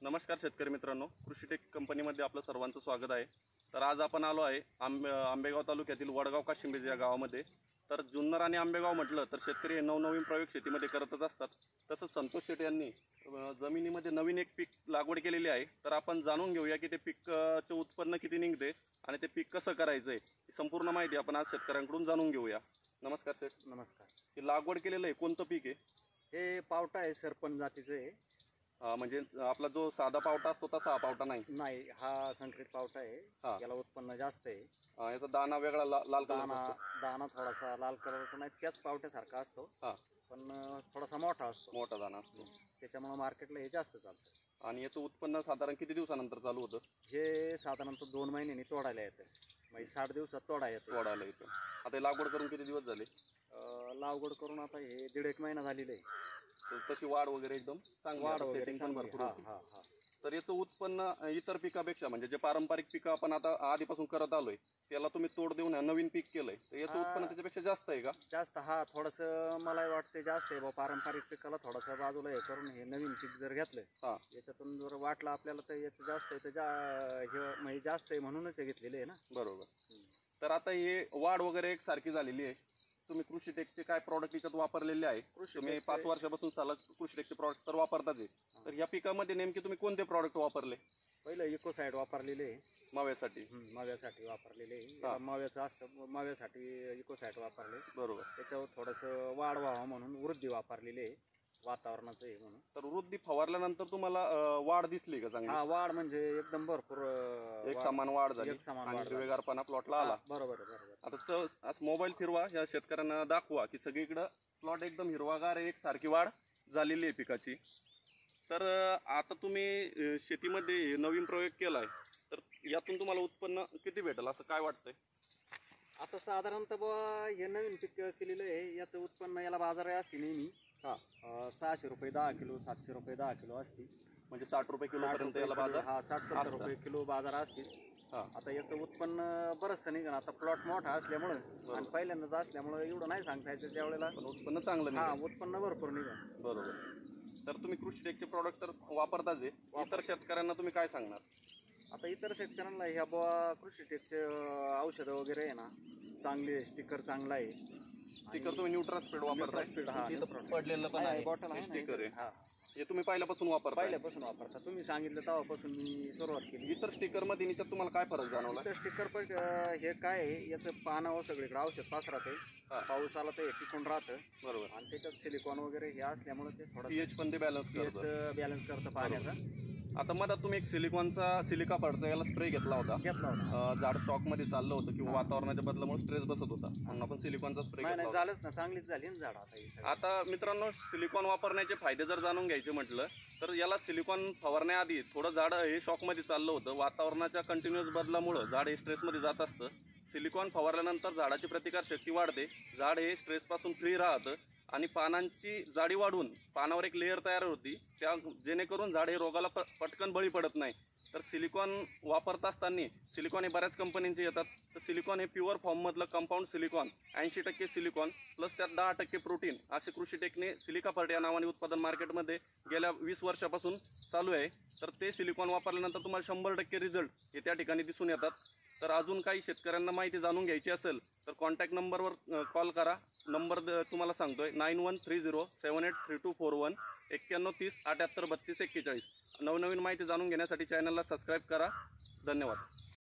नमस्कार शेतकरी मित्रांनो, कृषीटेक कंपनीमध्ये आपलं सर्वांचं स्वागत आहे। तर आज आपण आलो आहे आंबेगाव तालुक्यातील वडगाव काशिंबे या गावामध्ये। तर जुन्नर आणि आंबेगाव म्हटलं तर शेतकरी हे नवनवीन प्रयोग शेतीमध्ये करतच असतात। तसंच संतोष शेट यांनी जमिनीमध्ये नवीन एक पीक लागवड केलेली आहे। तर आपण जाणून घेऊया की ते पीकचं उत्पन्न किती निघते आणि ते पीक कसं करायचं आहे, ही संपूर्ण माहिती आपण आज शेतकऱ्यांकडून जाणून घेऊया। नमस्कार शेठ। नमस्कार। ही लागवड केलेलं आहे कोणतं पीक आहे? हे पावटा आहे, सरपंच जातीचं आहे। म्हणजे आपला जो साधा पावटा असतो तसा हा पावटा नाही? नाही, हा संकरित पावटा आहे। याला उत्पन्न जास्त आहे। याचा दाना वेगळा लाल कलर दाना थोडासा लाल कलरचा नाही, त्याच पावट्यासारखा असतो, पण थोडासा मोठा असतो, मोठा दाना असतो। त्याच्यामुळे मार्केटला हे जास्त चालतं। आणि याचं उत्पन्न साधारण किती दिवसानंतर चालू होतं? हे साधारणतः 2 महिन्यांनी तोडायला येतं, म्हणजे 60 दिवसात तोडायला येतं। आता लागवड करून किती दिवस झाले? लागवड करून आता हे 1.5 महिना झालेलं आहे। तशी वाढ वगैरे एकदम चांगली, वाढ वगैरे पण भरपूर होती। हा। तर याचं उत्पन्न इतर पिकापेक्षा, म्हणजे जे पारंपरिक पिकं आपण आता आधीपासून करत आलोय त्याला तुम्ही तोड देऊन नवीन पीक केलंय, तर याचं उत्पन्न त्याच्यापेक्षा जास्त आहे का? जास्त, हा थोडंसं मला वाटतं जास्त आहे बा। पारंपरिक पिकाला थोडंसं बाजूला हे करून हे नवीन पीक जर घेतलं, याच्यातून जर वाटलं आपल्याला तर याचं जास्त आहे, तर हे म्हणजे जास्त आहे म्हणूनच हे घेतलेलं आहे ना। बरोबर। तर आता हे वाढ वगैरे एक सारखी झालेली आहे। तुम्ही कृषीटेकचे काय प्रॉडक्ट याच्यात वापरलेले आहे? तुम्ही 5 वर्षापासून कृषीटेकचे प्रॉडक्ट तर वापरताच आहे। तर या पिकामध्ये नेमके तुम्ही कोणते प्रॉडक्ट वापरले? पहिलं इकोसाईड वापरलेले आहे माव्यासाठी। माव्यासाठी वापरलेले आहे। माव्याचं असतं, माव्यासाठी इकोसाईड वापरले। बरोबर। त्याच्यावर थोडंसं वाढ व्हावं म्हणून वृद्धी वापरलेली आहे, वातावरणाचं आहे म्हणून। तर वृद्धी फवारल्यानंतर तुम्हाला वाढ दिसली का चांगली? हा, वाढ म्हणजे एकदम भरपूर एक समान वाढ झाली आणि हिरवेगारपणा प्लॉटला आला। बरोबर। आता मोबाईल फिरवा, या शेतकऱ्यांना दाखवा की सगळीकडे प्लॉट एकदम हिरवागार आहे, एक सारखी वाढ झालेली आहे पिकाची। तर आता तुम्ही शेतीमध्ये नवीन प्रयोग केलाय, तर यातून तुम्हाला उत्पन्न किती भेटेल असं काय वाटतंय? आता साधारणतः बुवा हे नवीन पीक केलेलं आहे, याचं उत्पन्न याला बाजार असते नेहमी 600 रुपये 10 किलो, 700 रुपये 10 किलो असते, म्हणजे 60 रुपये किलो पर्यंत याला बाजार? 60-70 रुपये किलो बाजार असते। आता याचं उत्पन्न बरंचसं निघणं, आता प्लॉट मोठा असल्यामुळं आणि पहिल्यांदाच असल्यामुळं एवढं नाही सांगता येतं त्यावेळेला, पण उत्पन्न चांगलं उत्पन्न भरपूर निघणं। बरोबर। तर तुम्ही कृषीटेकचे प्रॉडक्ट तर वापरताच आहे, इतर शेतकऱ्यांना तुम्ही काय सांगणार? आता इतर शेतकऱ्यांना ह्या बुवा कृषीटेकचे औषधं वगैरे आहे ना, चांगली आहे, स्टिकर चांगला आहे। स्टिकर तुम्ही न्यूट्रास्पीड वापरताय? पडलेलं पण आहे बॉटल आहे, स्टिकर आहे, हे तुम्ही पहिल्यापासून वापरता? पहिल्यापासून वापरता, तुम्ही सांगितलं तेव्हापासून मी सुरुवात केली। इतर स्टिकर मध्ये याच्यात तुम्हाला काय फरक जाणवला? इतर स्टिकर पण हे काय आहे, याचं पानावर सगळीकडे औषध पसरते, पाऊस आला तर हे टिकून राहतं। बरोबर। आणि त्याच्यात सिलिकॉन वगैरे हे असल्यामुळे ते थोडं पीएच पण ते बॅलन्स करतं पाण्याचा। आता मधात तुम्ही एक सिलिका पडचा याला स्प्रे घेतला होता, झाड शॉक मध्ये चाललं होतं किंवा वातावरणाच्या बदलामुळे स्ट्रेस बसत होता, म्हणून आपण सिलिकॉनचा स्प्रे नाही झालंच ना, चांगलीच झाली ना झाड। आता मित्रांनो, सिलिकॉन वापरण्याचे फायदे जर जाणून घ्यायचे म्हटलं तर याला सिलिकॉन फवारण्याआधी थोडं झाड हे शॉक मध्ये चाललं होतं, वातावरणाच्या कंटिन्युअस बदलामुळे झाड हे स्ट्रेस मध्ये जात असतं। सिलिकॉन फवारल्यानंतर झाडाची प्रतिकारशक्ती वाढते, झाड हे स्ट्रेस पासून फ्री राहतं आणि पानांची जाडी वाढून पानावर एक लेअर तयार होती, त्या जेणेकरून झाड हे रोगाला पटकन बळी पडत नाही। तर सिलिकॉन वापरत असताना, सिलिकॉन हे बऱ्याच कंपनींचे येतात, तर सिलिकॉन हे प्युअर फॉर्ममधलं कंपाऊंड सिलिकॉन, 80% सिलिकॉन प्लस त्यात 10% प्रोटीन, असे कृषीटेकने सिलिका फर्ट या नावाने उत्पादन मार्केटमध्ये गेल्या 20 वर्षापासून चालू आहे। तर ते सिलिकॉन वापरल्यानंतर तुम्हाला 100% रिझल्ट हे त्या ठिकाणी दिसून येतात। तर अजून काही शेतकऱ्यांना माहिती जाणून घ्यायची असेल तर कॉन्टॅक्ट नंबरवर कॉल करा। नंबर तुम्हाला सांगतोय 9130783241, 9130783241. नवनवीन माहिती जाणून घेण्यासाठी चॅनलला सबस्क्राईब करा। धन्यवाद।